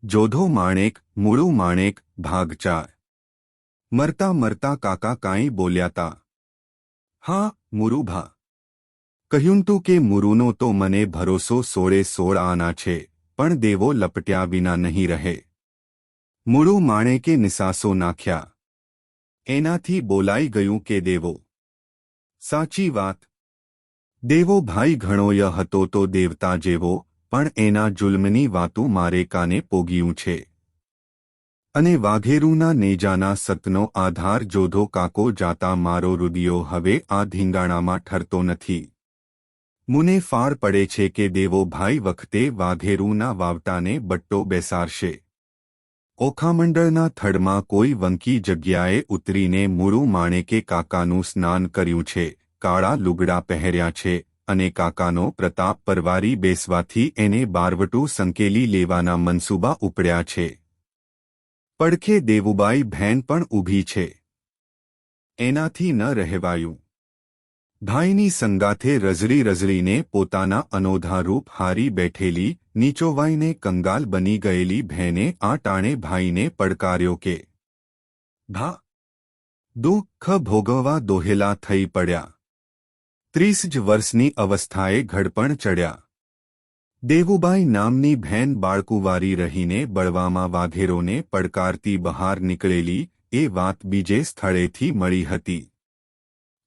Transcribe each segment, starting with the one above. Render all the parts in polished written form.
જોધો માણેક, મૂળું માણેક, ભાગ 4। મરતા મરતા કાકા કાંઈ બોલ્યાતા। હા, મુરુભા કહ્યું તું કે મુરુનો તો મને ભરોસો 16 આના છે, પણ દેવો લપટ્યા વિના નહીં રહે। મૂળુ માણેકે નિસાસો નાખ્યા। એનાથી બોલાઈ ગયું કે દેવો સાચી વાત। દેવો ભાઈ ઘણોય હતો તો દેવતા જેવો, પણ એના જુલ્મની વાતું મારે કાને પોગ્યું છે। અને વાઘેરુના નેજાના સતનો આધાર જોધો કાકો જાતા મારો રુદિયો હવે આ ધીંગાણામાં ઠરતો નથી। મુને ફાળ પડે છે કે દેવો ભાઈ વખતે વાઘેરુના વાવટાને બટ્ટો બેસારશે। ઓખામંડળના થડમાં કોઈ વંકી જગ્યાએ ઉતરીને મૂળુ માણેકે કાકાનું સ્નાન કર્યું છે, કાળા લુગડા પહેર્યા છે, અને કાકાનો પ્રતાપ પરવારી બેસવાથી એને બારવટું સંકેલી લેવાના મનસૂબા ઉપડ્યા છે। પડખે દેવુબાઈ બહેન પણ ઊભી છે। એનાથી ન રહેવાયું। ભાઈની સંગાથે રઝળી રઝળીને પોતાના અનોધા રૂપ હારી બેઠેલી, નીચોવાઈને કંગાલ બની ગયેલી બહેને આ ટાણે ભાઈને પડકાર્યો કે ભા દુઃખ ભોગવવા દોહેલા થઈ પડ્યા। 30 જ વર્ષની અવસ્થાએ ઘડપણ ચડ્યા। દેવુબાઈ નામની બહેન બાળકુંવારી રહીને બળવામાં વાઘેરોને પડકારતી બહાર નીકળેલી એ વાત બીજે સ્થળેથી મળી હતી।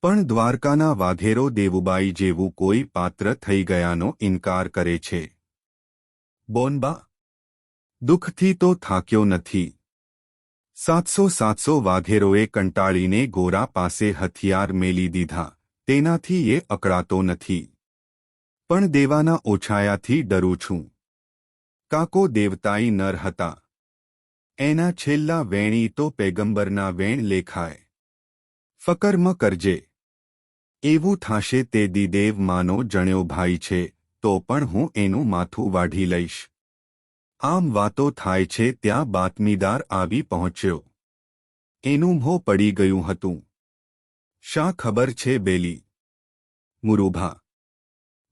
પણ દ્વારકાના વાઘેરો દેવુબાઈ જેવું કોઈ પાત્ર થઈ ગયાનો ઇનકાર કરે છે। બોનબા દુઃખથી તો થાક્યો નથી। 700 વાઘેરોએ કંટાળીને ગોરા પાસે હથિયાર મેલી દીધા, તેનાથી એ અકળાતો નથી। પણ દેવાના ઓછાયાથી ડરું છું। કાકો દેવતાઈ નર હતા। એના છેલ્લા વેણી તો પેગંબરના વેણ લેખાય। ફકર મ કરજે। એવું થાશે તે દીદેવ માનો જણ્યો ભાઈ છે, તો પણ હું એનું માથું વાઢી લઈશ। આમ વાતો થાય છે ત્યાં બાતમીદાર આવી પહોંચ્યો। એનું મોં પડી ગયું હતું। શા ખબર છે બેલી? મુરુભા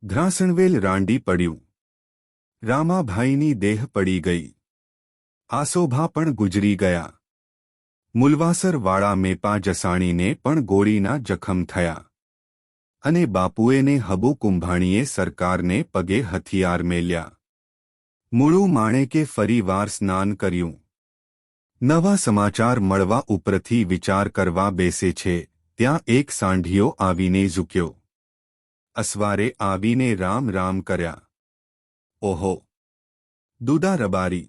ધ્રાસણવેલ રાંડી પડ્યું। રામાભાઈની દેહ પડી ગઈ। આસોભા પણ ગુજરી ગયા। મુલવાસરવાળા મેપા જસાણીને પણ ગોળીના જખમ થયા। અને બાપુએને હબુ કુંભાણીએ સરકારને પગે હથિયાર મેલ્યા। મૂળુ માણેકે ફરીવાર સ્નાન કર્યું। નવા સમાચાર મળવા ઉપરથી વિચાર કરવા બેસે છે ત્યાં એક સાંઢિયો આવીને ઝૂક્યો। અસવારે આવીને રામ રામ કર્યા। ઓહો દુદા રબારી,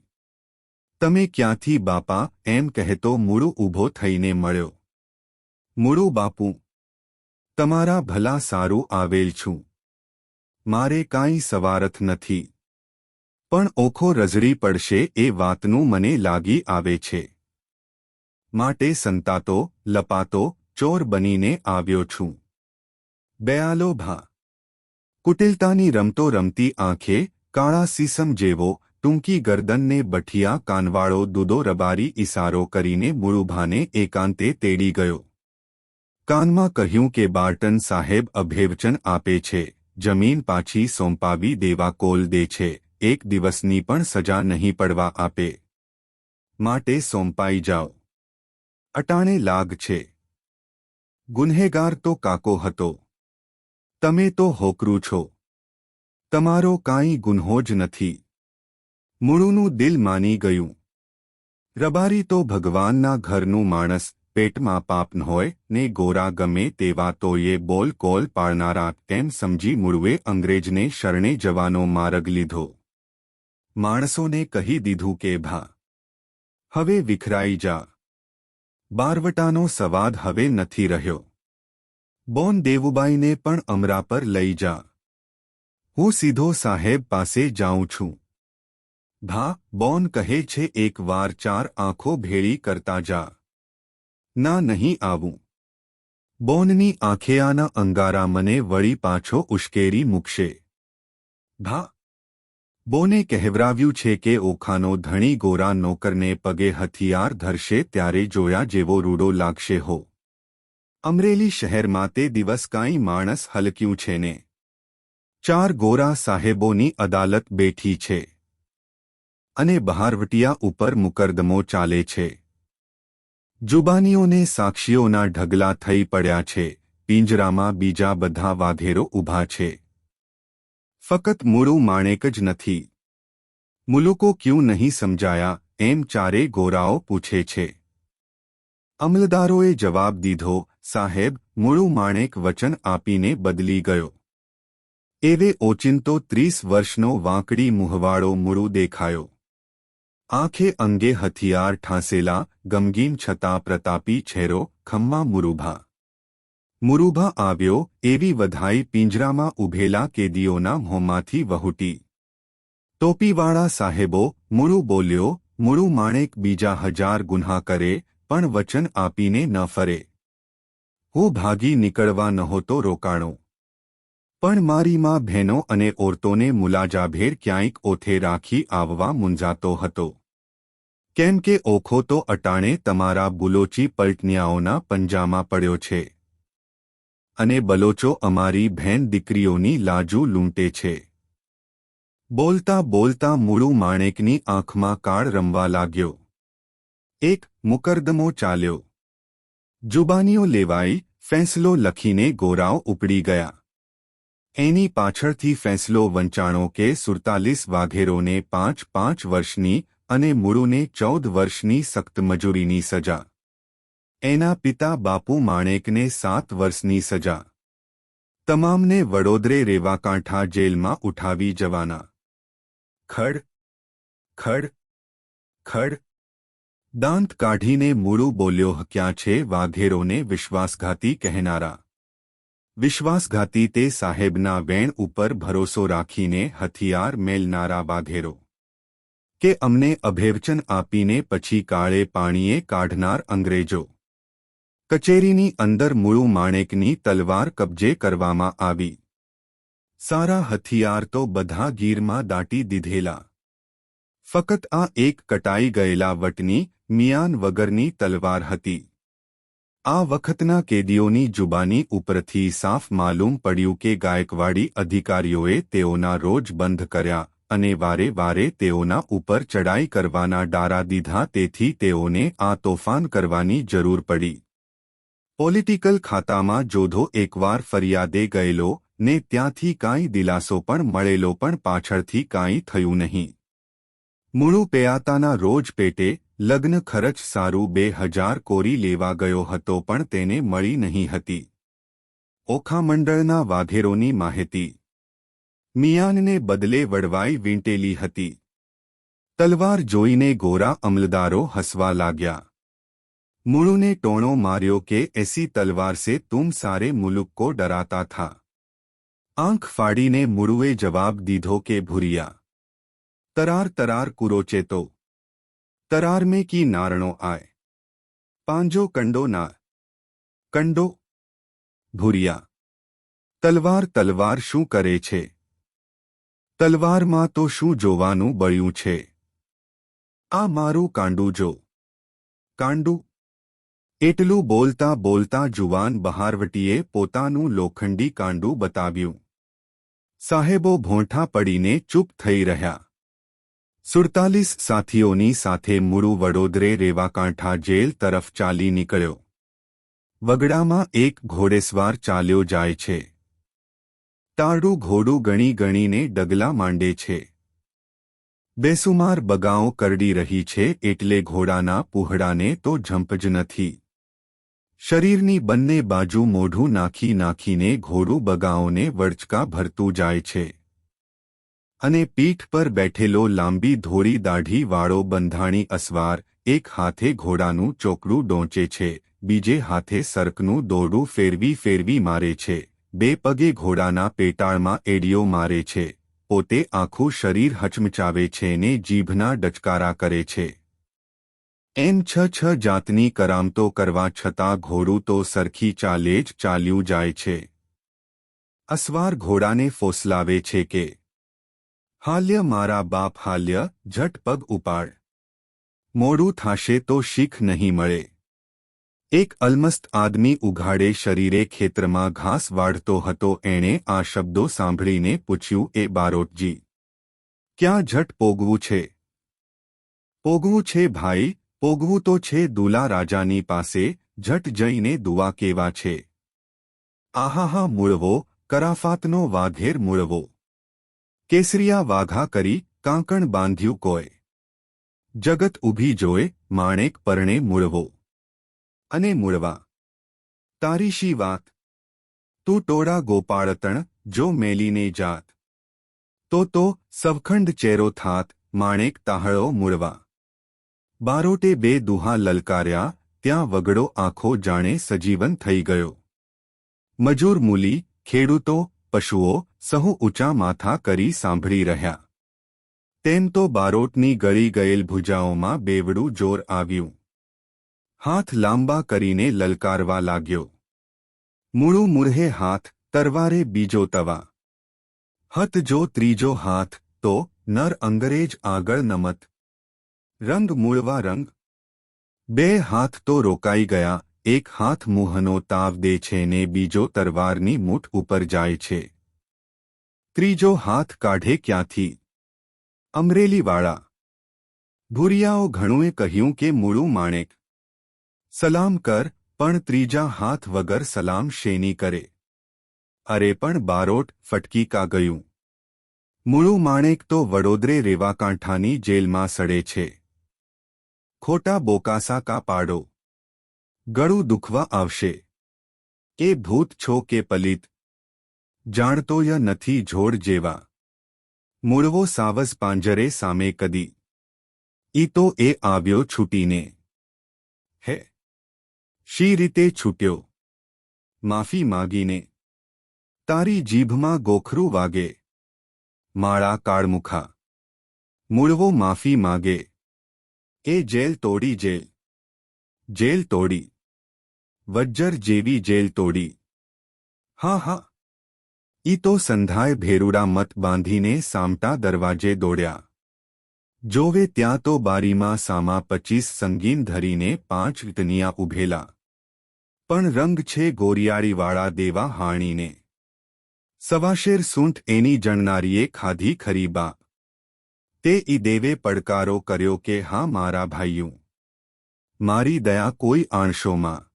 તમે ક્યાંથી બાપા? એમ કહેતો મૂળુ ઊભો થઈને મળ્યો। મૂળુ બાપુ, તમારા ભલા સારું આવેલ છું। મારે કાંઈ સવારથ નથી, પણ ઓખો રઝળી પડશે એ વાતનું મને લાગી આવે છે। માટે સંતાતો લપાતો ચોર બનીને આવ્યો છું। દયાલો ભા કુટિલતાની રમતો રમતી આંખે, કાળા સીસમ જેવો, ટૂંકી ગરદનને બઠિયા કાનવાળો દુદો રબારી ઇશારો કરીને મુરુભાને એકાંતે તેડી ગયો। કાનમાં કહ્યું કે બાર્ટન સાહેબ અભેવચન આપે છે, જમીન પાછી સોંપાવી દેવા કોલ દે છે, એક દિવસની પણ સજા નહીં પડવા આપે। માટે સોંપાઈ જાઓ। અટાણે લાગ છે। ગુન્હેગાર તો કાકો હતો। તમે તો હોકરું છો। તમારો કાંઈ ગુન્હો જ નથી। મૂળુનું દિલ માની ગયું। રબારી તો ભગવાનના ઘરનું માણસ, પેટમાં પાપ ન હોય ને ગોરા ગમે તેવા તોયે બોલ કોલ પાળનારા તેમ સમજી મૂળુએ અંગ્રેજને શરણે જવાનો માર્ગ લીધો। માણસોને કહી દીધું કે ભા હવે વિખરાઈ જા। બારવટાનો સવાદ હવે નથી રહ્યો। બોન દેવુબાઈને પણ અમરા પર લઈ જા। હું સીધો સાહેબ પાસે જાઉં છું। ભા બોન કહે છે એક વાર 4 આંખો ભેળી કરતા જા। ના નહીં આવું। બોનની આંખેયાના અંગારા મને વળી પાછો ઉશ્કેરી મૂકશે। ભા બોને કહેવરાવ્યું છે કે ઓખાનો ધણી ગોરા નોકરને પગે હથિયાર ધરશે ત્યારે જોયા જેવો રૂડો લાગશે હો। અમરેલી શહેરમાં તે દિવસ કાંઈ માણસ હલક્યું છે ને। 4 ગોરા સાહેબોની અદાલત બેઠી છે। અને બહારવટિયા ઉપર મુકદ્દમો ચાલે છે. જુબાનીઓને સાક્ષીઓના ઢગલા થઈ પડ્યા છે. પિંજરામાં બીજા બધા વાઘેરો ઊભા છે. ફકત મુળુ માણેક જ નથી. મુલુકો ક્યું નહીં સમજાયા એમ ચારે ગોરાઓ પૂછે છે. અમલદારોએ જવાબ દીધો, સાહેબ, મુળુ માણેક વચન આપીને બદલી ગયો. એવે ઓચિંતો 30 વર્ષનો વાંકડી મુહવાળો મુળુ દેખાયો. આંખે અંગે હથિયાર ઠાંસેલા, ગમગીન છતાં પ્રતાપી ચહેરો, ખમ્મા મુરુભા. મુરુભા આવ્યો એવી વધાઈ પિંજરામાં ઊભેલા કેદીઓના મોંમાંથી વહુટી. ટોપીવાળા સાહેબો, મુળુ બોલ્યો, મુળુ માણેક બીજા 1000 ગુન્હા કરે પણ વચન આપીને ન ફરે. હું ભાગી નીકળવા નહોતો રોકાણો. પણ મારી માં બહેનો અને ઓરતોને મુલાજાભેર ક્યાંક ઓથે રાખી આવવા મૂંઝાતો હતો. કેમ કે ઓખો તો અટાણે તમારા બુલોચી પલટનિયાઓના પંજામાં પડ્યો છે. અને બલોચો અમારી બહેન દીકરીઓની લાજુ લૂંટે છે. બોલતા બોલતા મુળુ માણેકની આંખમાં કાળ રમવા લાગ્યો. એક મુકદ્દમો ચાલ્યો. જુબાનીઓ લેવાઈ, ફેંસલો લખીને ગોરાઓ ઉપડી ગયા. એની પાછળથી ફેંસલો વંચાણો કે 47 વાઘેરોને 5-5 વર્ષની અને મુળુને 14 વર્ષની સખ્ત મજૂરીની સજા. એના પિતા બાપુ માણેકને 7 વર્ષની સજા. તમામને વડોદરે રેવાકાંઠા જેલમાં ઉઠાવી જવાના. ખડ ખડ ખડ. દાંત કાઢીને મુળુ બોલ્યો, ક્યાં છે વાઘેરોને વિશ્વાસઘાતી કહેનારા? વિશ્વાસઘાતી તે સાહેબના વેણ ઉપર ભરોસો રાખીને હથિયાર મેલનારા વાઘેરો. કે અમને અભેવચન આપીને પછી કાળે પાણીએ કાઢનાર અંગ્રેજો. કચેરીની અંદર મુળુ માણેકની તલવાર કબજે કરવામાં આવી. સારા હથિયાર તો બધા ગીરમાં દાટી દીધેલા. ફકત આ એક કટાઈ ગયેલા વટની મિયાન વગરની તલવાર હતી. આ વખતના કેદીઓની જુબાની ઉપરથી સાફ માલુમ પડ્યું કે ગાયકવાડી અધિકારીઓએ તેઓના રોજ બંધ કર્યા અને વારે વારે તેઓના ઉપર ચડાઈ કરવાના ડારા દીધા. તેથી તેઓને આ તોફાન કરવાની જરૂર પડી. પોલિટિકલ ખાતામાં જોધો એકવાર ફરિયાદે ગયેલો ને ત્યાંથી કાંઈ દિલાસો પણ મળેલો, પણ પાછળથી કાંઈ થયું નહીં. મુળુ પેયાતાના રોજ પેટે લગ્ન ખર્ચ સારું 2000 કોરી લેવા ગયો હતો, પણ તેને મળી નહીં હતી. ઓખા મંડળના વાઘેરોની માહિતી મિયાનને બદલે વડવાઈ વીંટેલી હતી. તલવાર જોઈને ગોરા અમલદારો હસવા લાગ્યા. મુળુને ટોણો માર્યો કે એસી તલવાર સે તુમ સારે મુલુક કો ડરાતા થા. આંખ ફાડીને મુળુએ જવાબ દીધો કે ભૂરિયા. તરાર તરાર કુરોચે તો તરાર में की नारणो आए. પાંજો કંડો ના કંડો. ભૂરિયા. તલવાર તલવાર શું કરે છે? તલવારમાં તો શું જોવાનું બળ્યું છે? આ મારું કાંડું જો. કાંડું. એટલું બોલતા બોલતા જુવાન બહારવટીએ પોતાનું લોખંડી કાંડું બતાવ્યું. સાહેબો ભોંઠા પડીને ચૂપ થઈ રહ્યા. 47 સાથીઓની સાથે મુળુ વડોદરે રેવાકાંઠા જેલ તરફ ચાલી નીકળ્યો. વગડામાં એક ઘોડેસવાર ચાલ્યો જાય છે. તારડું ઘોડું ગણી ગણીને ડગલા માંડે છે. બેસુમાર બગાઓ કરડી રહી છે એટલે ઘોડાના પૂહડાને તો ઝંપ જ નથી. શરીરની બંને બાજુ મોઢું નાખી નાખીને ઘોડું બગાઓને વળચકા ભરતું જાય છે. અને પીઠ પર બેઠેલો લાંબી ધોળી દાઢીવાળો બંધાણી અસવાર એક હાથે ઘોડાનું ચોકડું ડોંચે છે, બીજે હાથે સરકનું દોરડું ફેરવી ફેરવી મારે છે. બે પગે ઘોડાના પેટાળમાં એડીઓ મારે છે. પોતે આખું શરીર હચમચાવે છે ને જીભના ડચકારા કરે છે. એમ છ જાતની કરામતો કરવા છતાં ઘોડું તો સરખી ચાલે જ ચાલ્યું જાય છે. અસવાર ઘોડાને ફોસલાવે છે કે હાલ્ય મારા બાપ હાલ્ય, ઝટ પગ ઉપાડ. મોડું થાશે તો શીખ નહીં મળે. એક અલમસ્ત આદમી ઉઘાડે શરીરે ખેતરમાં ઘાસ વાઢતો હતો. એણે આ શબ્દો સાંભળીને પૂછ્યું, એ બારોટજી, ક્યાં ઝટ પોગવું છે? પોગવું છે ભાઈ, પોગવું તો છે દુલા રાજાની પાસે, ઝટ જઈને દુવા કેવા છે. આહાહા મૂળવો, કરાફાતનો વાઘેર મૂળવો. કેસરિયા વાઘા કરી, કાંકણ બાંધ્યું કોય. જગત ઊભી જોય, માણેક પરણે મૂળવો. અને મૂળવા. તારી શી વાત? તું ટોળા ગોપાળતણ, જો મેલીને જાત. તો સવખંડ ચેરો થાત, માણેક તાહળો મૂળવા. બારોટે બે દુહા લલકાર્યા, ત્યાં વગડો આંખો જાણે સજીવન થઈ ગયો. મજૂર મૂલી, ખેડૂતો, પશુઓ, સહુ ઊંચા માથા કરી સાંભળી રહ્યા. તેમ તો બારોટની ગળી ગયેલ ભુજાઓમાં બેવડું જોર આવ્યું. હાથ લાંબા કરીને લલકારવા લાગ્યો. મૂળું મૂળહે હાથ, તરવારે બીજો તવા. હત જો ત્રીજો હાથ, તો નર અંગ્રેજ આગળ નમત. રંગ મૂળવા રંગ. બે હાથ તો રોકાઈ ગયા, એક હાથ મુહનો તાવ દે છે ને બીજો તરવારની મૂઠ ઉપર જાય છે. ત્રીજો હાથ કાઢે ક્યાંથી? અમરેલીવાળા. ભૂરિયાઓ ઘણુંએ કહ્યું કે મૂળું માણેક. સલામ કર, પણ ત્રીજા હાથ વગર સલામ શેની કરે? અરે પણ બારોટ ફટકી કા ગયું. મૂળું માણેક તો વડોદરે રેવાકાંઠાની જેલમાં સડે છે. ખોટા બોકાસા કા પાડો. ગળું દુખવા આવશે. એ ભૂત છો કે પલિત? જાણતો ય નથી જોડ જેવા. મૂળવો સાવજ પાંજરે સામે કદી. ઈ તો એ આવ્યો છૂટીને. હે? શી રીતે છૂટ્યો? માફી માગીને. તારી જીભમાં ગોખરું વાગે. માળા કાળમુખા. મૂળવો માફી માગે. એ જેલ તોડી જેલ. જેલ તોડી. વજ્જર જેવી જેલ તોડી. હા હા. ઈ તો સંધાય ભેરુડા મત બાંધીને સામટા દરવાજે દોડ્યા. જોવે ત્યાં તો બારીમાં સામા 25 સંગીન ધરીને 5 ટનિયા ઊભેલા. પણ રંગ છે ગોરિયાળીવાળા દેવા હાણીને. સવાશેર સૂંઠ એની જણનારીએ ખાધી ખરી બા. તે ઈ દેવે પડકારો કર્યો કે હા મારા ભાઈયું. મારી દયા કોઈ આણશોમાં.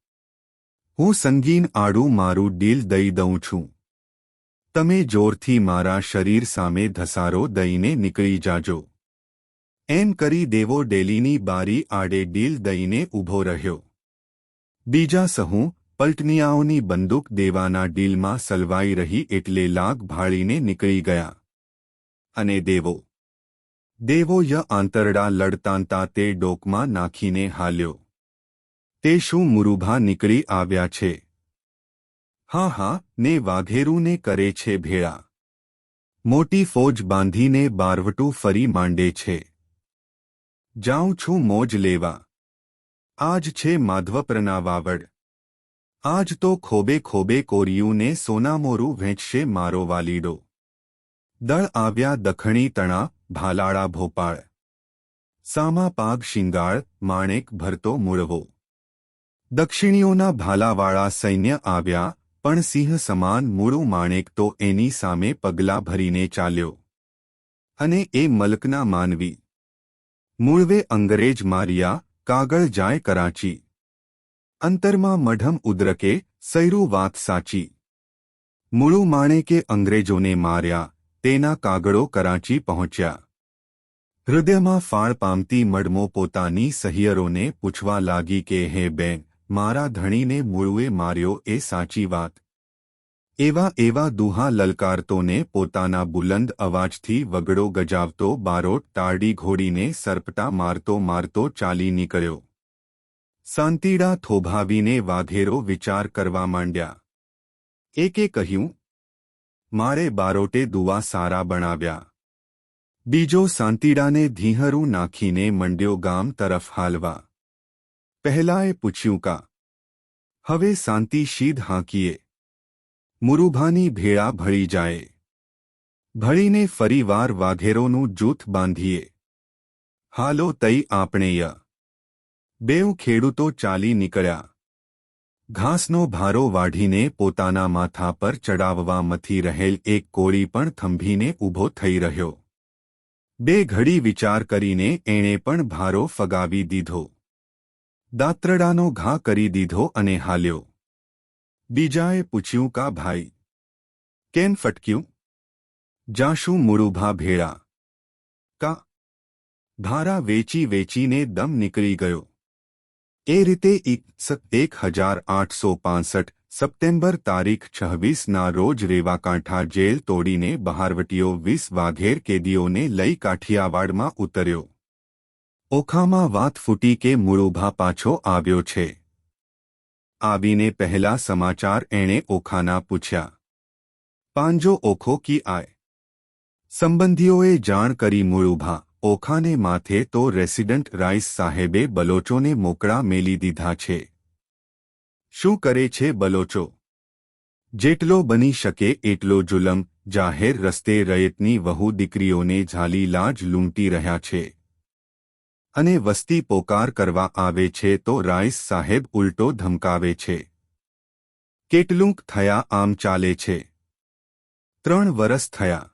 હું સંગીન આડું મારું ડીલ દઈ દઉં છું. તમે જોરથી મારા શરીર સામે ધસારો દઈને નીકળી જાજો. એમ કરી દેવો ડેલીની બારી આડે ડીલ દઈને ઊભો રહ્યો. બીજા સહુ પલટનિયાઓની બંદૂક દેવાના ડીલમાં સલવાઈ રહી એટલે લાગ ભાળીને નીકળી ગયા. અને દેવો ય આંતરડા લડતાંતા તે ડોકમાં નાખીને હાલ્યો. તે શું મુરુભા નીકળી આવ્યા છે? હા હા, ને વાઘેરુને કરે છે ભેળા. મોટી ફોજ બાંધીને બારવટું ફરી માંડે છે. જાઉં છું મોજ લેવા. આજ છે માધવપરના વાવડ. આજ તો ખોબે ખોબે કોરિયુંને સોનામોરું વહેંચશે મારો વાલીડો. દળ આવ્યા દખણી તણા, ભાલાળા ભોપાળ. સામા પાગ શિંગાળ, માણેક ભરતો મૂળવો. દક્ષિણીઓના ભાલાવાળા સૈન્ય આવ્યા, પણ સિંહ સમાન મૂળું માણેક તો એની સામે પગલાં ભરીને ચાલ્યો. અને એ મલકના માનવી. મૂળવે અંગ્રેજ માર્યા, કાગળ જાય કરાચી. અંતરમાં મઢમ ઉદ્રકે, સૈરું વાત સાચી. મૂળું માણેકે અંગ્રેજોને માર્યા, તેના કાગળો કરાચી પહોંચ્યા. હૃદયમાં ફાળ પામતી મડમો પોતાની સહિયરોને પૂછવા લાગી કે હે બેન, મારા ધણીને મૂળુએ માર્યો એ સાચી વાત? એવા દુહા લલકારતોને પોતાના બુલંદ અવાજથી વગડો ગજાવતો બારોટ તારડી ઘોડીને સરપટા મારતો મારતો ચાલી નીકળ્યો. સાંતીડા થોભાવીને વાઘેરો વિચાર કરવા માંડ્યા. એકે કહ્યું, મારે બારોટે દુવા સારા બનાવ્યા. બીજો સાંતીડાને ધીંહરું નાખીને મંડ્યો ગામ તરફ હાલવા. પહેલાએ પૂછ્યું કા? હવે શાંતિ શીધ હાંકીએ. મુરુભાની ભેળા ભળી જાય. ભળીને ફરીવાર વાઘેરોનું જૂથ બાંધીએ. હાલો તઈ આપણેય. બેઉ ખેડૂતો ચાલી નીકળ્યા. ઘાસનો ભારો વાઢીને પોતાના માથા પર ચડાવવા મથી રહેલ એક કોળી પણ થંભીને ઊભો થઈ રહ્યો. બે ઘડી વિચાર કરીને એણે પણ ભારો ફગાવી દીધો. દાંતરડાનો ઘા કરી દીધો અને હાલ્યો. બીજાએ પૂછ્યું, કા ભાઈ, કેમ ફટક્યું? જાશું મુળુભા ભેળા. કા? ભારા વેચી વેચીને દમ નીકળી ગયો. એ રીતે 1865 સપ્ટેમ્બર તારીખ 26ના રોજ રેવાકાંઠા જેલ તોડીને બહારવટીયો 20 વાઘેર કેદીઓને લઈ કાઠિયાવાડમાં ઉતર્યો. ઓખામાં વાત ફૂટી કે મુળુભા પાછો આવ્યો છે. આવીને પહેલા સમાચાર એણે ઓખાના પૂછ્યા. પાંજો ઓખો કી આય? સંબંધીઓએ જાણ કરી મુળુભા ઓખાને માથે તો રેસિડન્ટ રાઈસ સાહેબે બલોચોને મોકળા મેલી દીધા છે. શું કરે છે બલોચો? જેટલો બની શકે એટલો જુલમ જાહેર રસ્તે રયતની વહુ દીકરીઓને ઝાલી લાજ લૂંટી રહ્યા છે. અને વસ્તી પોકાર કરવા આવે છે તો રાઈસ સાહેબ ઉલટો ધમકાવે છે. કેટલુંક થયા આમ ચાલે છે? 3 વરસ થયા.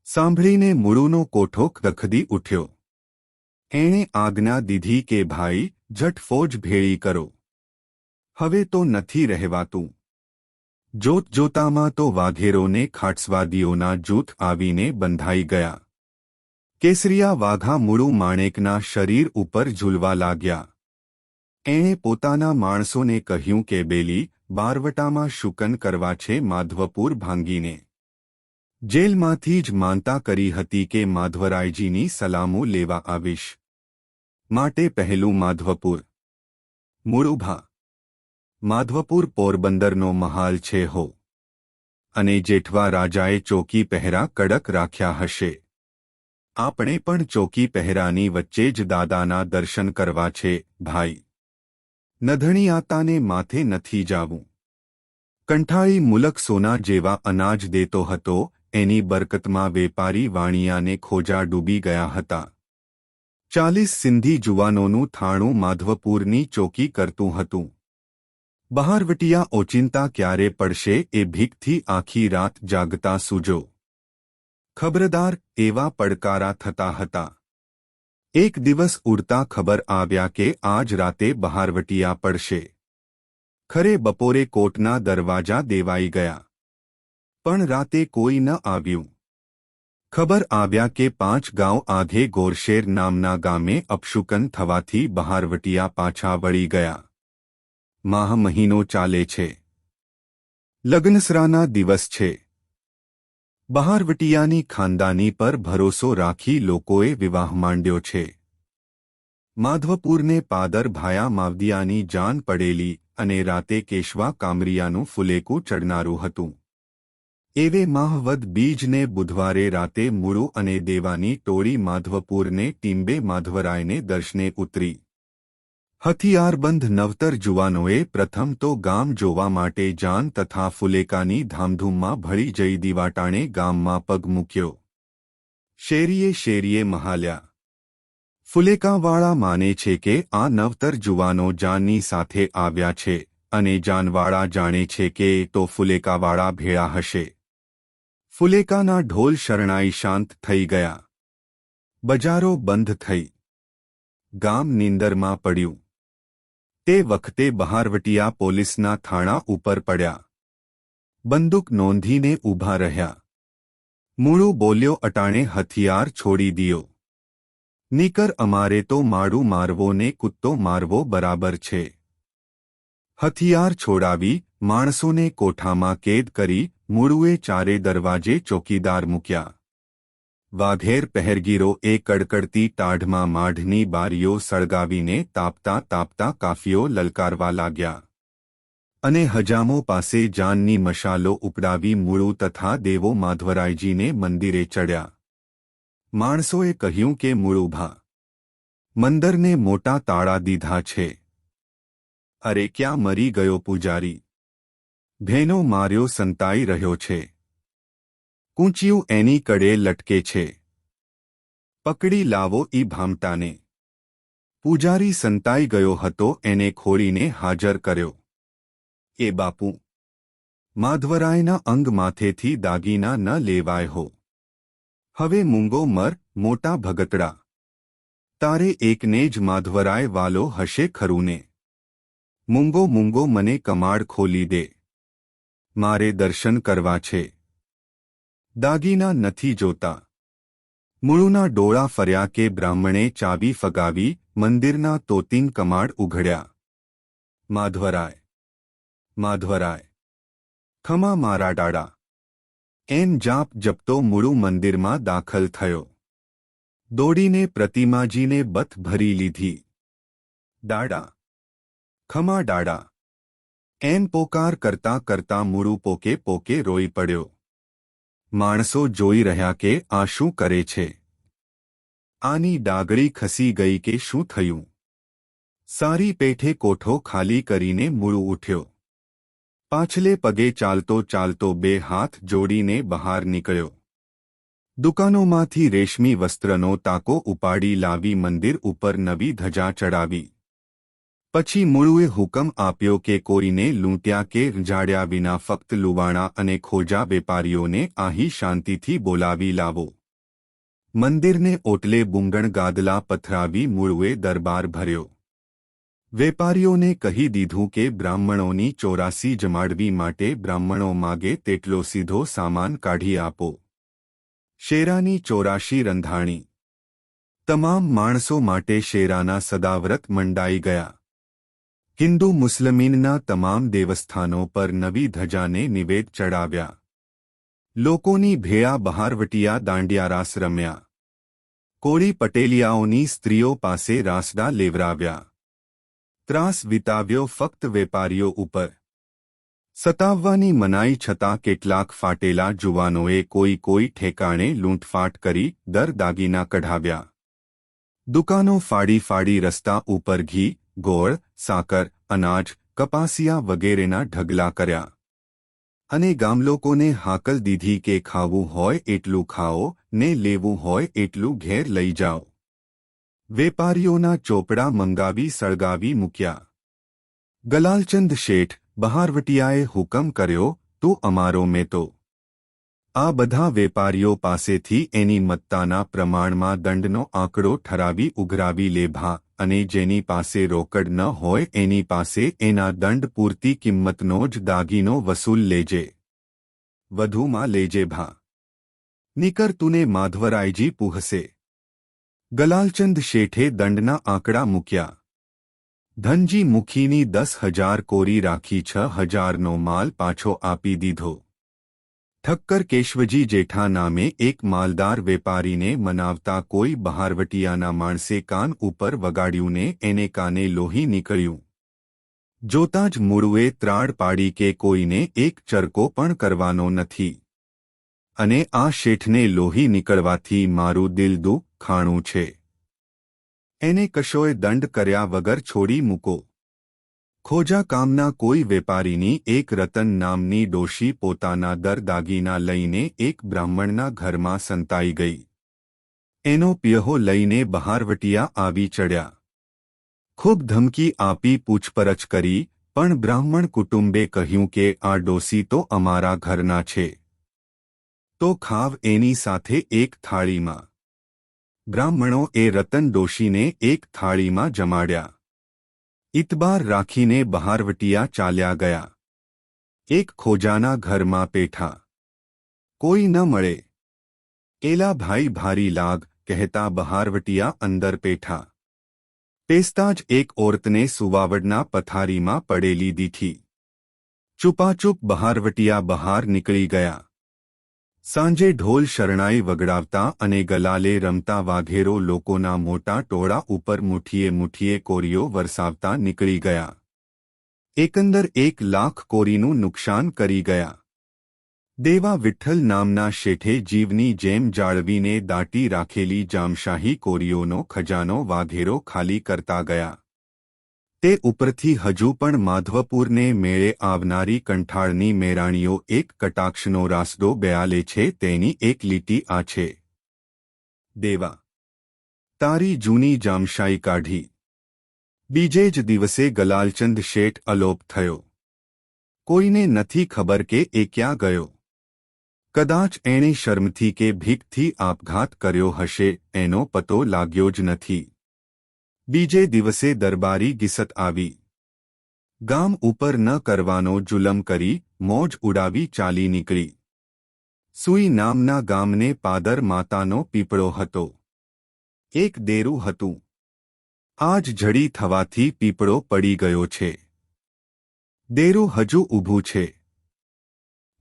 સાંભળીને મુળુનો કોઠો ખદખદી ઉઠ્યો. એણે આજ્ઞા દીધી કે ભાઈ જટ ફોજ ભેળી કરો. હવે તો નથી રહેવાતું. જોતજોતામાં તો વાઘેરોને ખાટસવાદીઓના જૂથ આવીને બંધાઈ ગયા. કેસરિયા વાઘા મુળુ માણેકના શરીર ઉપર ઝૂલવા લાગ્યા. એણે પોતાના માણસોને કહ્યું કે બેલી બારવટામાં શુકન કરવા છે માધવપુર ભાંગીને. જેલમાંથી જ માનતા કરી હતી કે માધવરાયજીની સલામો લેવા આવીશ. માટે પહેલું માધવપુર. મુળુભા, માધવપુર પોરબંદરનો મહાલ છે હો. અને જેઠવા રાજાએ ચોકી પહેરા કડક રાખ્યા હશે. આપણે પણ ચોકી પહેરાની વચ્ચે જ દાદાના દર્શન કરવા છે ભાઈ. નધણીયાતાને માથે નથી જાવું. કંઠાળી મુલક સોના જેવા અનાજ દેતો હતો. એની બરકતમાં વેપારી વાણિયાને ખોજા ડૂબી ગયા હતા. 40 સિંધી જુવાનોનું થાણું માધવપુરની ચોકી કરતું હતું. બહારવટિયા ઓચિંતા ક્યારે પડશે એ ભીખથી આખી રાત જાગતા સૂજો. ખબરદાર એવા પડકારા થતા હતા. એક દિવસ ઉડતા ખબર આવ્યા કે આજ રાતે બહારવટિયા પડશે. ખરે બપોરે કોટના દરવાજા દેવાઈ ગયા. પણ રાતે કોઈ ન આવ્યું. ખબર આવ્યા કે 5 ગાંવ આઘે ગોરશેર નામના ગામે અપશુકન થવાથી બહારવટિયા પાછા વળી ગયા. માહ મહિનો ચાલે છે. લગ્નસરાના દિવસ છે. બહારવટિયાની ખાનદાની પર ભરોસો રાખી લોકોએ વિવાહ માંડ્યો છે. માધવપુરને પાદર ભાયા માવદિયાની જાન પડેલી અને રાતે કેશવા કામરિયાનું ફુલેકું ચડનારું હતું. એવે માહવદ બીજને બુધવારે રાતે મુળુ અને દેવાની ટોળી માધવપુરને ટીંબે માધવરાયને દર્શને ઉતરી. હથિયારબંધ નવતર જુવાનોએ પ્રથમ તો ગામ જોવા માટે જાન તથા ફુલેકાની ધામધૂમમાં ભળી જઈ દીવાટાણે ગામમાં પગ મૂક્યો. શેરીએ શેરીએ મહાલ્યા. ફુલેકાવાળા માને છે કે આ નવતર જુવાનો જાનની સાથે આવ્યા છે અને જાનવાળા જાણે છે કે તો ફુલેકાવાળા ભેળા હશે. ફુલેકાના ઢોલ શરણાઈ શાંત થઈ ગયા. બજારો બંધ થઈ. ગામ નીંદરમાં પડ્યું. તે વખતે બહારવટિયા પોલીસના થાણા ઉપર પડ્યા. બંદૂક નોંધીને ઊભા રહ્યા. મુળુ બોલ્યો, અટાણે હથિયાર છોડી દિયો. નીકર અમારે તો માડું મારવો ને કૂત્તો મારવો બરાબર છે. હથિયાર છોડાવી માણસોને કોઠામાં કેદ કરી મુળુએ ચારે દરવાજે ચોકીદાર મૂક્યા. વાઘેર પહેરગીરોએ કડકડતી ટાઢમાં માઢની બારીઓ સળગાવીને તાપતા તાપતા કાફીઓ લલકારવા લાગ્યા. અને હજામો પાસે જાનની મશાલો ઉપડાવી મુળુ તથા દેવો માધવરાયજીને મંદિરે ચડ્યા. માણસોએ કહ્યું કે મુળુભા, મંદરને મોટા તાળા દીધા છે. અરે ક્યાં મરી ગયો પૂજારી? ભેનો માર્યો સંતાઈ રહ્યો છે. કૂંચિયું એની કડે લટકે છે. પકડી લાવો ઈ ભામટાને. પૂજારી સંતાઈ ગયો હતો, એને ખોળીને હાજર કર્યો. એ બાપુ, માધવરાયના અંગ માથેથી દાગીના ન લેવાય હો. હવે મૂંગો મર મોટા ભગતડા, તારે એકને જ માધવરાય વાલો હશે ખરું ને? મૂંગો મૂંગો મને કમાડ ખોલી દે, મારે દર્શન કરવા છે, દાગીના નથી જોતા. મૂળુના ડોળા ફર્યા કે બ્રાહ્મણે ચાવી ફગાવી મંદિરના તોતીન કમાડ ઉઘડ્યા. માધવરાય, માધવરાય, ખમા મારા ડાડા, એમ જાપ જપતો મૂળુ મંદિરમાં દાખલ થયો. દોડીને પ્રતિમાજીને બથ ભરી લીધી. દાડા, ખમા ડાડા, એમ પોકાર કરતા કરતા મૂળુ પોકે પોકે રોઈ પડ્યો. માણસો જોઈ રહ્યા કે આ શું કરે છે? આની ડાગળી ખસી ગઈ કે શું થયું? સારી પેઠે કોઠો ખાલી કરીને મૂળુ ઉઠ્યો. પાછલે પગે ચાલતો ચાલતો બે હાથ જોડીને બહાર નીકળ્યો. દુકાનોમાંથી રેશમી વસ્ત્રનો તાકો ઉપાડી લાવી મંદિર ઉપર નવી ધજા ચડાવી. પછી મૂળુએ હુકમ આપ્યો કે કોઈને લૂંટ્યા કે રંજાડ્યા વિના ફક્ત લુવાણા અને ખોજા વેપારીઓને અહીં શાંતિથી બોલાવી લાવો. મંદિરને ઓટલે બુંગણ ગાદલા પથરાવી મૂળુએ દરબાર ભર્યો. વેપારીઓને કહી દીધું કે બ્રાહ્મણોની ચોરાસી જમાડવી માટે બ્રાહ્મણો માગે તેટલો સીધો સામાન કાઢી આપો. શેરાની ચોરાશી રંધાણી. તમામ માણસો માટે શેરાના સદાવ્રત મંડાઈ ગયા. હિન્દુ મુસ્લિમીનના તમામ દેવસ્થાનો પર નવી ધજાને નિવેદ ચડાવ્યા. લોકોની ભેળા બહારવટિયા દાંડિયા રાસ રમ્યા. કોળી પટેલિયાઓની સ્ત્રીઓ પાસે રાસડા લેવરાવ્યા. ત્રાસ વિતાવ્યો ફક્ત વેપારીઓ ઉપર. સતાવવાની મનાઈ છતાં કેટલાક ફાટેલા જુવાનોએ કોઈ ઠેકાણે લૂંટફાટ કરી દાગીના કઢાવ્યા. દુકાનો ફાડી ફાડી રસ્તા ઉપર ઘી, ગોળ, સાકર, અનાજ, કપાસિયા વગેરેના ઢગલા કર્યા. અને ગામલોકોને હાકલ દીધી કે ખાવું હોય એટલું ખાઓ ને લેવું હોય એટલું ઘેર લઈ જાઓ. વેપારીઓના ચોપડા મંગાવી સળગાવી મૂક્યા. ગલાલચંદ શેઠ બહારવટિયાએ હુકમ કર્યો, તું અમારો મેતો. આ બધા વેપારીઓ પાસેથી એની મત્તાના પ્રમાણમાં દંડનો આંકડો ઠરાવી ઉઘરાવી લે ભા, અને જેની પાસે રોકડ ન હોય એની પાસે એના દંડ પૂરતી કિંમતનો જ દાગીનો વસૂલ લેજે. વધુમાં લેજે ભા. નીકર તુને માધવરાયજી પૂહશે. ગલાલચંદ શેઠે દંડના આંકડા મૂક્યા. ધનજી મુખીની 10,000 કોરી રાખી 6,000નો માલ પાછો આપી દીધો. ઠક્કર કેશવજી જેઠા નામે એક માલદાર વેપારીને મનાવતા કોઈ બહારવટિયાના માણસે કાન ઉપર વગાડ્યું ને એને કાને લોહી નીકળ્યું. જોતાં જ મૂળુએ ત્રાડ પાડી કે કોઈને એક ચરકો પણ કરવાનો નથી. અને આ શેઠને લોહી નીકળવાથી મારું દિલ દુખાણું છે. એને કશોય દંડ કર્યા વગર છોડી મૂકો. ખોજા કામના કોઈ વેપારીની એક રતન નામની ડોશી પોતાના દાગીના લઈને એક બ્રાહ્મણના ઘરમાં સંતાઈ ગઈ. એનો પિયહો લઈને બહારવટિયા આવી ચડ્યા. ખૂબ ધમકી આપી પૂછપરછ કરી, પણ બ્રાહ્મણ કુટુંબે કહ્યું કે આ ડોસી તો અમારા ઘરના છે. તો ખાવ એની સાથે એક થાળીમાં. બ્રાહ્મણો એ રતન ડોશીને એક થાળીમાં જમાડ્યા. ઇતબાર રાખીને બહારવટિયા ચાલ્યા ગયા. એક ખોજાના ઘરમાં પેઠા. કોઈ ન મળે. એલા ભાઈ ભારી લાગ કહેતા બહારવટિયા અંદર પેઠા. પેસતા જ એક ઓરતને સુવાવડના પથારીમાં પડેલી દીઠી. ચૂપાચૂપ બહારવટિયા બહાર નીકળી ગયા. સાંજે ઢોલ શરણાઈ વગડાવતા અને ગલાલે રમતા વાઘેરો લોકોના મોટા ટોળા ઉપર મુઠ્ઠીએ મુઠ્ઠીએ કોરીઓ વરસાવતા નીકળી ગયા. એકંદર 1,00,000 કોરીનું નુકસાન કરી ગયા. દેવા વિઠ્ઠલ નામના શેઠે જીવની જેમ જાળવીને દાટી રાખેલી જામશાહી કોરીઓનો ખજાનો વાઘેરો ખાલી કરતા ગયા. તે ઉપરથી હજુ પણ માધવપુરને મેળે આવનારી કંઠાળની મેરાણીઓ એક કટાક્ષનો રાસડો બ્યાલે છે તેની એક લીટી આ છે. દેવા, તારી જૂની જામશાહી કાઢી. બીજે જ દિવસે ગલાલચંદ શેઠ અલોપ થયો. કોઈને નથી ખબર કે એ ક્યાં ગયો. કદાચ એણે શરમથી કે ભીખથી આપઘાત કર્યો હશે એનો પતો લાગ્યો જ નથી. બીજે દિવસે દરબારી ગિસત આવી. ગામ ઉપર ન કરવાનો જુલમ કરી મોજ ઉડાવી ચાલી નીકળી. સુઈ નામના ગામને પાદર માતાનો પીપળો હતો. એક દેરું હતું. આજ જડી થવાથી પીપળો પડી ગયો છે. દેરું હજુ ઊભું છે.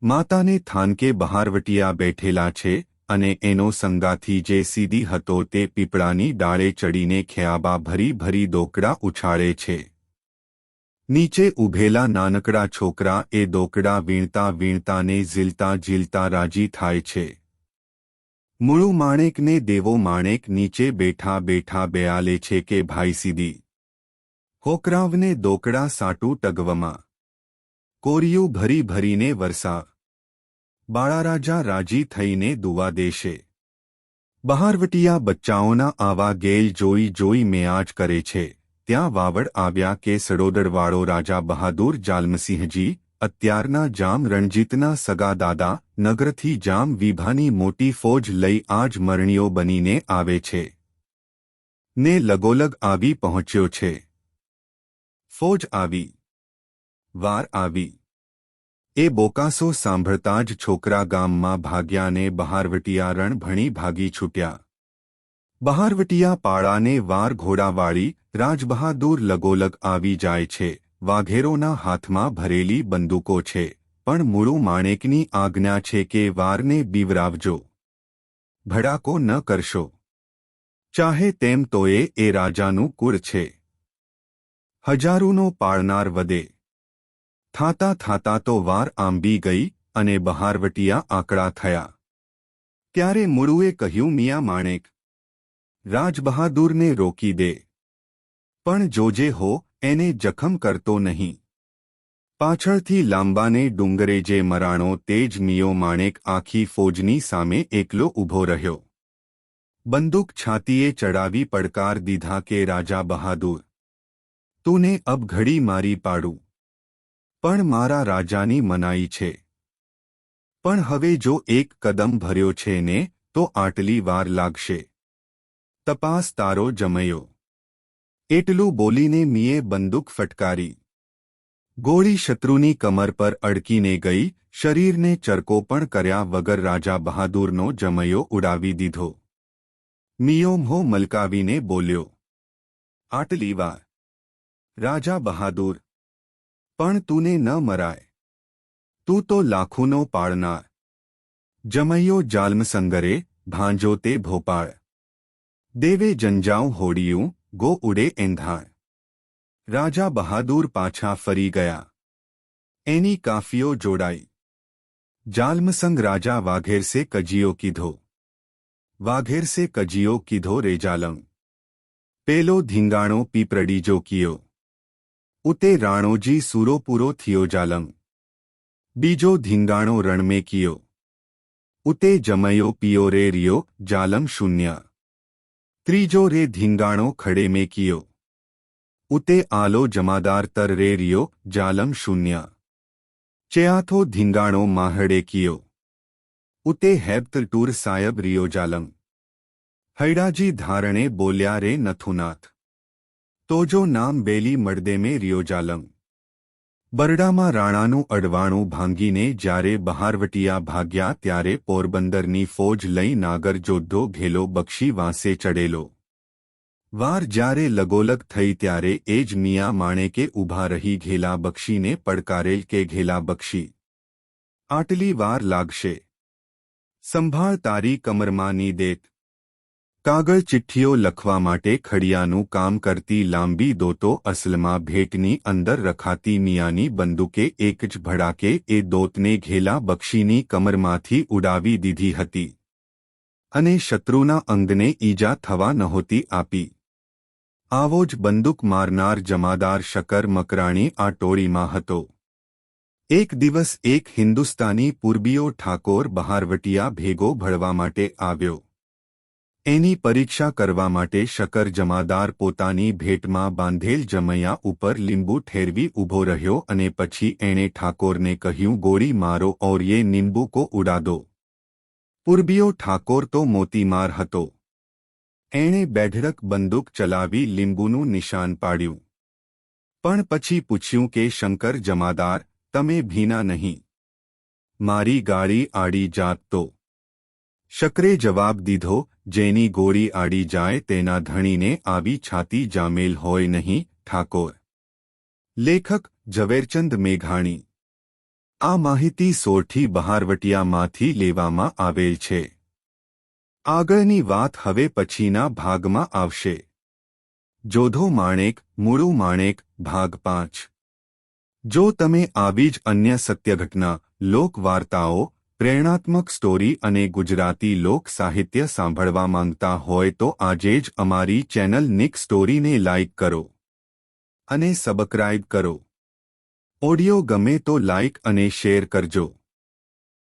માતાને થાનકે બહારવટિયા બેઠેલા છે અને એનો સંગાથી જે સીધી હતો તે પીપળાની ડાળે ચડીને ખ્યાબા ભરી ભરી દોકડા ઉછાળે છે. નીચે ઊભેલા નાનકડા છોકરા એ દોકડા વીણતા વીણતાને ઝીલતા ઝીલતા રાજી થાય છે. મૂળું માણેકને દેવો માણેક નીચે બેઠા બેઠા બેઆલે છે કે ભાઈ સીધી હોકરાવને દોકડા સાટું ટગવમાં કોરિયું ભરી ભરીને વરસા. બાળારાજા રાજી થઈને દુવા દેશે. બહારવટિયા બચ્ચાઓના આવા ગેલ જોઈ જોઈ મેઆજ કરે છે. ત્યાં વાવડ આવ્યા કે સડોદરવાળો રાજા બહાદુર જાલમસિંહજી અત્યારના જામ રણજીતના સગા દાદા નગરથી જામ વિભાની મોટી ફોજ લઈ આજ મરણીઓ બનીને આવે છે ને લગોલગ આવી પહોંચ્યો છે. ફોજ આવી, વાર આવી. એ બોકાસો સાંભળતા જ છોકરા ગામમાં ભાગ્યાને બહારવટિયા રણ ભણી ભાગી છૂટ્યા. બહારવટિયા પાળાને વાર ઘોડાવાળી રાજબહાદુર લગોલગ આવી જાય છે. વાઘેરોના હાથમાં ભરેલી બંદૂકો છે. પણ મૂળું માણેકની આજ્ઞા છે કે વારને બીવરાવજો, ભડાકો ન કરશો. ચાહે તેમ તોય એ રાજાનું કુળ છે. હજારોનો પાળનાર વધે. થાતા થાતા તો વાર આંબી ગઈ અને બહારવટિયા આકડા થયા. ત્યારે મૂળુએ કહ્યું, મિયા માણેક, રાજબહાદુરને રોકી દે, પણ જોજે હો એને જખમ કરતો નહીં. પાછળથી લાંબાને ડુંગરે જે મરાણો તે જ મિયો માણેક આખી ફોજની સામે એકલો ઊભો રહ્યો. બંદૂક છાતીએ ચડાવી પડકાર દીધા કે રાજા બહાદુર, તુને અબ ઘડી મારી પાડું, પણ મારા રાજાની મનાઈ છે. પણ હવે જો એક કદમ ભર્યો છે ને તો આટલી વાર લાગશે. તપાસ તારો જમયો. એટલું બોલીને મીએ બંદૂક ફટકારી. ગોળી શત્રુની કમર પર અડકીને ગઈ. શરીરને ચરકો પણ કર્યા વગર રાજા બહાદુરનો જમયો ઉડાવી દીધો. મિયો મોં મલકાવીને બોલ્યો, આટલી વાર. રાજા બહાદુર, પણ તુને ન મરાય. તું તો લાખોનો પાળનાર. જમૈયો જાલમસંગરે, ભાંજો તે ભોપાળ. દેવે જંજાઉં હોડિયું, ગો ઉડે એંધાણ. રાજા બહાદુર પાછા ફરી ગયા. એની કાફીઓ જોડાઈ. જાલમસંગ રાજા વાઘેરસે કજીયો કીધો. વાઘેરસે કજીયો કીધો રેજાલંગ. પેલો ધીંગાણો પીપરડીજો કિયો. ઉતે રાણોજી સુરોપુરો થયો જાલંગ. બીજો ધીંગાણો રણમે કિયો. ઉતે જમયો પિયો રે રિયો જાલંગ શૂન્ય. ત્રીજો રે ધીંગાણો ખડે મેં કિયો. ઉતે આલો જમાદાર તર રે રિયો જાલમ શૂન્ય. ચેઆથો ધીંગાણો માહડે કિયો. ઉતે હેબત ટૂર સાયબ રિયો જાલમ. હૈડાજી ધારણે બોલ્યા રે નથુનાથ. તોજો નામ બેલી મળદેમે રિયો જાલમ. બરડામાં રાણાનું અડવાણું ભાંગીને જ્યારે બહારવટિયા ભાગ્યા ત્યારે પોરબંદરની ફોજ લઈ નાગર જોધો ઘેલો બક્ષી વાંસે ચડેલો. વાર જ્યારે લગોલગ થઈ ત્યારે એ જ મિયા માણેકે ઊભા રહી ઘેલા બક્ષીને પડકારેલ કે ઘેલા બક્ષી, આટલી વાર લાગશે. સંભાળ તારી કમરમાંની દેત. કાગળ ચિઠ્ઠીઓ લખવા માટે ખડિયાનું કામ કરતી લાંબી દોતો અસલમાં ભેટની અંદર રખાતી મિયાની બંદૂકે એક જ ભડાકે એ દોતને ઘેલા બક્ષીની કમરમાંથી ઉડાવી દીધી હતી અને શત્રુના અંગને ઈજા થવા નહોતી આપી. આવો જ બંદૂક મારનાર જમાદાર શકર મકરાણી આ ટોળીમાં હતો. એક દિવસ એક હિન્દુસ્તાની પૂર્બીયો ઠાકોર બહારવટિયા ભેગો ભળવા માટે આવ્યો. એની પરીક્ષા કરવા માટે શકર જમાદાર પોતાની ભેટમાં બાંધેલ જમૈયા ઉપર લીંબુ ઠેરવી ઊભો રહ્યો અને પછી એણે ઠાકોરને કહ્યું, ગોળી મારો ઓર યે નીંબુ કો ઉડા દો. ઉર્બિયો ઠાકોર તો મોતીમાર હતો. એણે બેઢડક બંદૂક ચલાવી લીંબુનું નિશાન પાડ્યું. પણ પછી પૂછ્યું કે શંકર જમાદાર, તમે ભીના નહીં? મારી ગાડી આડી જાત તો? શકરે જવાબ દીધો, જેની ગોળી આડી જાય તેના ધણીને આવી છાતી જામેલ હોય નહીં, ઠાકોર. લેખક ઝવેરચંદ મેઘાણી. આ માહિતી સોરઠી બહારવટિયામાંથી લેવામાં આવેલ છે. આગળની વાત હવે પછીના ભાગમાં આવશે. જોધો માણેક, મૂળું માણેક, ભાગ 5. જો તમે આવી જ અન્ય સત્યઘટના, લોકવાર્તાઓ, પ્રેરણાત્મક સ્ટોરી અને ગુજરાતી લોક સાહિત્ય સાંભળવા માંગતા હોય તો આજે જ અમારી ચેનલ નિક સ્ટોરીને લાઇક કરો અને સબસ્ક્રાઇબ કરો. ઓડિયો ગમે તો લાઇક અને શેર કરજો.